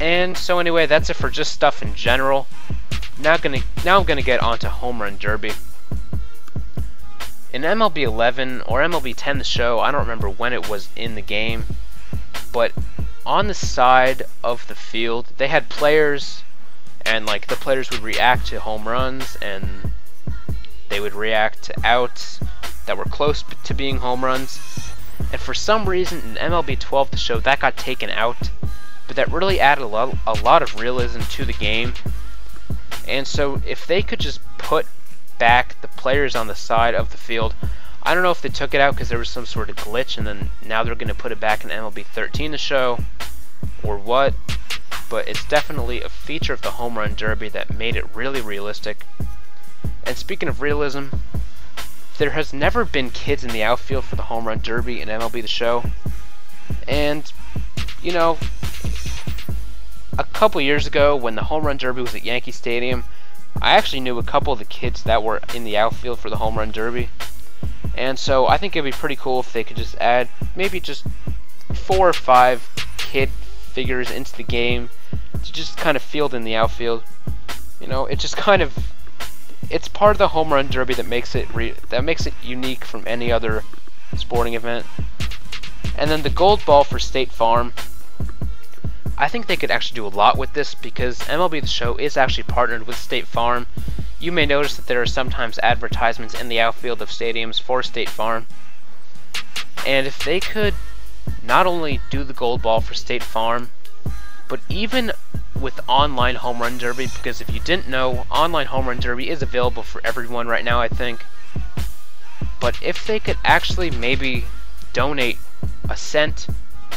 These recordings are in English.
And so anyway, that's it for just stuff in general. Now I'm gonna get onto Home Run Derby. In MLB 11 or MLB 10, the show, I don't remember when it was in the game, but on the side of the field, they had players, and like the players would react to home runs, and they would react to outs that were close to being home runs. And for some reason in MLB 12, the show, that got taken out, but that really added a lot of realism to the game. And so if they could just put back the players on the side of the field, I don't know if they took it out because there was some sort of glitch and then now they're going to put it back in MLB 13 to show, or what, but it's definitely a feature of the Home Run Derby that made it really realistic. And speaking of realism, there has never been kids in the outfield for the Home Run Derby in MLB the show. And, you know, a couple years ago when the Home Run Derby was at Yankee Stadium, I actually knew a couple of the kids that were in the outfield for the Home Run Derby. And so I think it'd be pretty cool if they could just add maybe just 4 or 5 kid figures into the game to just kind of field in the outfield. You know, it just kind of, it's part of the Home Run Derby that makes it unique from any other sporting event. And then the gold ball for State Farm, I think they could actually do a lot with this because MLB The Show is actually partnered with State Farm. You may notice that there are sometimes advertisements in the outfield of stadiums for State Farm. And if they could not only do the gold ball for State Farm, but even with online Home Run Derby, because if you didn't know, online Home Run Derby is available for everyone right now, I think. But if they could actually maybe donate a cent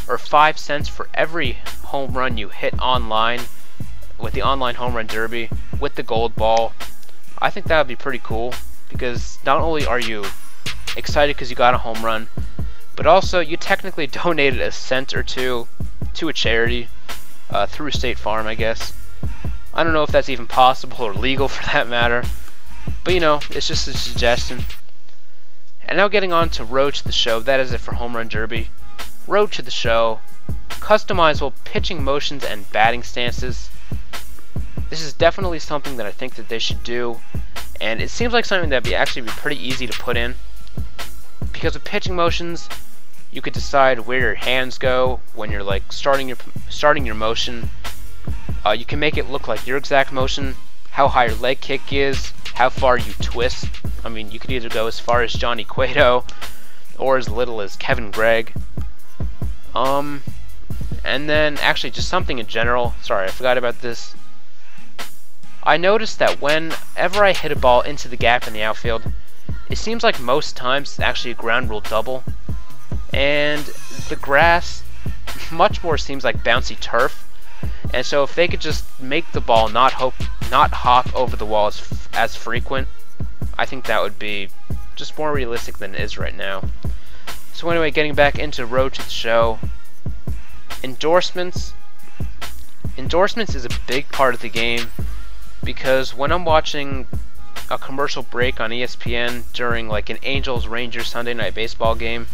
or 5 cents for every home run you hit online with the online Home Run Derby with the gold ball, I think that would be pretty cool, because not only are you excited because you got a home run, but also you technically donated a cent or two to a charity through State Farm, I guess. I don't know if that's even possible or legal for that matter, but you know, it's just a suggestion. And now getting on to Road to the Show, that is it for Home Run Derby. Road to the Show, customizable pitching motions and batting stances. This is definitely something that I think that they should do, and it seems like something that would actually be pretty easy to put in, because with pitching motions, you could decide where your hands go when you're like starting your motion. You can make it look like your exact motion, how high your leg kick is, how far you twist. I mean, you could either go as far as Johnny Cueto or as little as Kevin Gregg. And then actually just something in general, sorry I forgot about this. I noticed that whenever I hit a ball into the gap in the outfield, it seems like most times it's actually a ground rule double, and the grass much more seems like bouncy turf. And so if they could just make the ball not hop over the wall as frequent, I think that would be just more realistic than it is right now. So anyway, getting back into Road to the Show, endorsements is a big part of the game, because when I'm watching a commercial break on ESPN during like an Angels-Rangers Sunday Night Baseball game,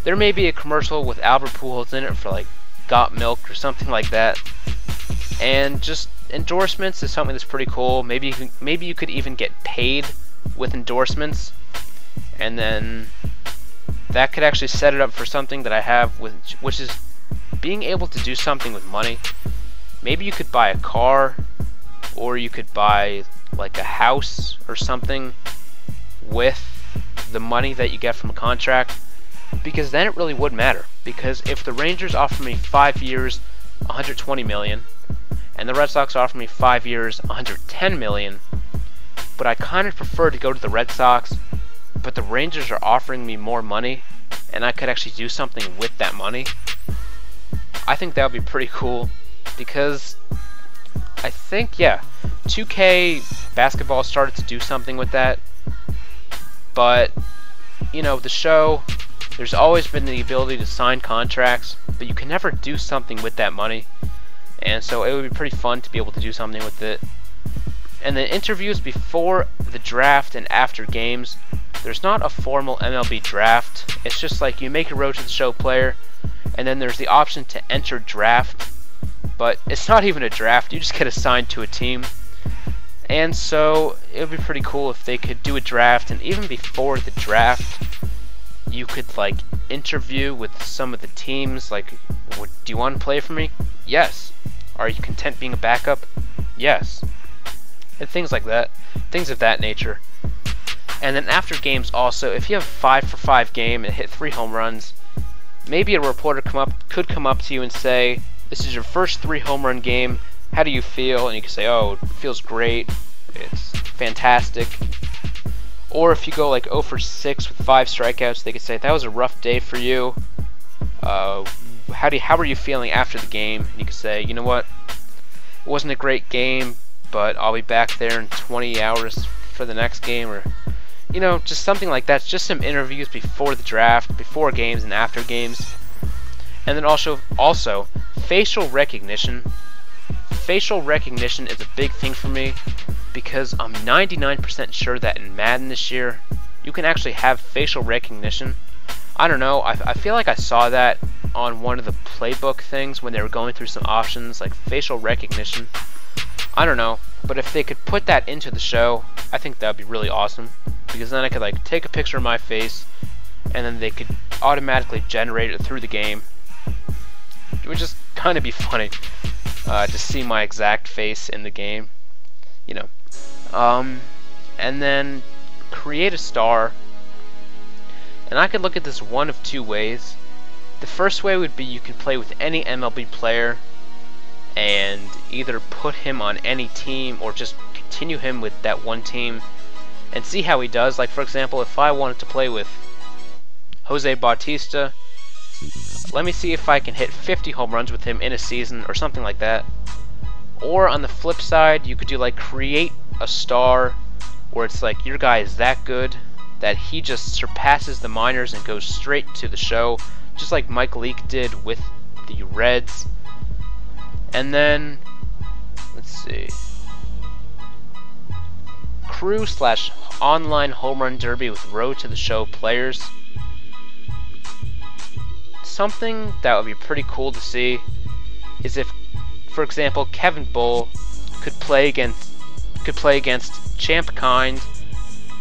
there may be a commercial with Albert Pujols in it for like Got Milk or something like that. And just endorsements is something that's pretty cool. Maybe you could even get paid with endorsements, and then that could actually set it up for something that I have, which is being able to do something with money. Maybe you could buy a car, or you could buy like a house or something with the money that you get from a contract, because then it really would matter. Because if the Rangers offer me 5 years, $120 million, and the Red Sox offer me 5 years, $110 million, but I kind of prefer to go to the Red Sox, but the Rangers are offering me more money, and I could actually do something with that money, I think that would be pretty cool. Because I think, yeah, 2K basketball started to do something with that, but you know, the show, there's always been the ability to sign contracts, but you can never do something with that money, and so it would be pretty fun to be able to do something with it. And the interviews before the draft and after games, there's not a formal MLB draft. It's just like you make a Road to the Show player, and then there's the option to enter draft. but it's not even a draft. You just get assigned to a team. And so it would be pretty cool if they could do a draft, and even before the draft, you could like interview with some of the teams, like, do you want to play for me? Yes. Are you content being a backup? Yes. And things like that. Things of that nature. And then after games also, if you have a 5-for-5 game and hit 3 home runs, maybe a reporter could come up to you and say, this is your first 3 home run game, how do you feel? And you can say, oh, it feels great, it's fantastic. Or if you go like 0 for 6 with 5 strikeouts, they could say, that was a rough day for you. How are you feeling after the game? And you could say, you know what, it wasn't a great game, but I'll be back there in 20 hours for the next game, or you know, just something like that. Just some interviews before the draft, before games and after games. And then also facial recognition. Facial recognition is a big thing for me, because I'm 99% sure that in Madden this year, you can actually have facial recognition. I don't know, I feel like I saw that on one of the playbook things when they were going through some options, like facial recognition. I don't know, but if they could put that into the show, I think that would be really awesome, because then I could like take a picture of my face, and then they could automatically generate it through the game. It would just kind of be funny to see my exact face in the game, you know. And then create a star, and I could look at this one of 2 ways. The first way would be you could play with any MLB player and either put him on any team or just continue him with that one team and see how he does. Like, for example, if I wanted to play with Jose Bautista, let me see if I can hit 50 home runs with him in a season or something like that. Or on the flip side, you could do like create a star where it's like your guy is that good that he just surpasses the minors and goes straight to the show, just like Mike Leake did with the Reds. And then, let's see, crew/online home run derby with road to the show players. Something that would be pretty cool to see is if, for example, Kevin Bull could play against Champ Kind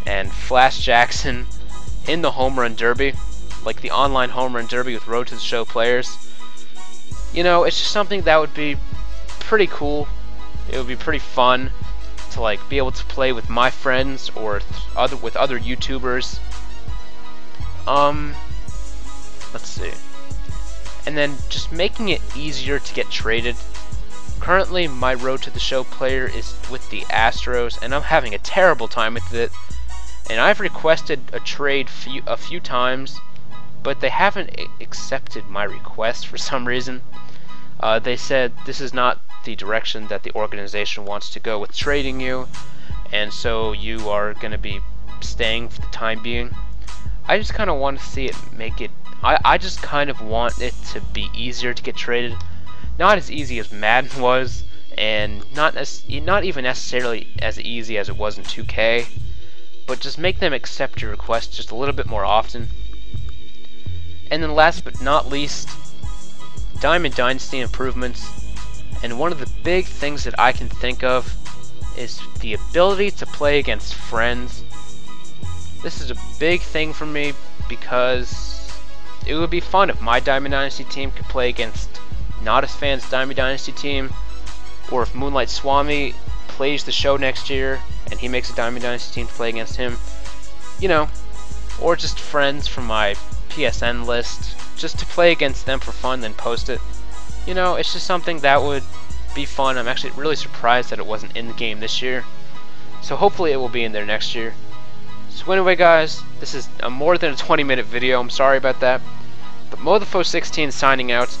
and Flash Jackson in the home run derby, like the online home run derby with road to the show players. You know, it's just something that would be pretty cool. It would be pretty fun to like be able to play with my friends or with other YouTubers. Let's see. And then just making it easier to get traded. Currently, my road to the show player is with the Astros, and I'm having a terrible time with it. And I've requested a trade a few times, but they haven't accepted my request for some reason. They said this is not the direction that the organization wants to go with trading you, and so you are going to be staying for the time being. I just kind of want to see it make it. I just kind of want it to be easier to get traded. Not as easy as Madden was, and not even necessarily as easy as it was in 2K, but just make them accept your request just a little bit more often. And then last but not least, Diamond Dynasty improvements. And one of the big things that I can think of is the ability to play against friends. This is a big thing for me because it would be fun if my Diamond Dynasty team could play against Nodus Fan's Diamond Dynasty team, or if Moonlight Swami plays the show next year and he makes a Diamond Dynasty team to play against him, you know, or just friends from my PSN list, just to play against them for fun, then post it. You know, it's just something that would be fun. I'm actually really surprised that it wasn't in the game this year, so hopefully it will be in there next year. So anyway guys, this is a more than a 20-minute video, I'm sorry about that, but MoTheFo16 signing out.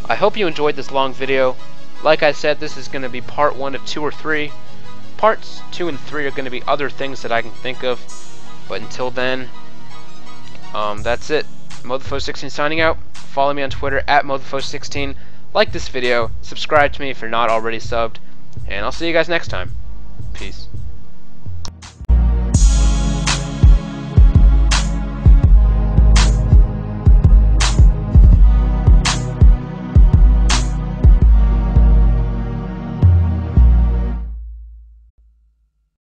I hope you enjoyed this long video. Like I said, this is going to be part 1 of 2 or 3. Parts 2 and 3 are going to be other things that I can think of, but until then, that's it. MoTheFo16 signing out. Follow me on Twitter at MoTheFo16. Like this video, subscribe to me if you're not already subbed, and I'll see you guys next time. Peace.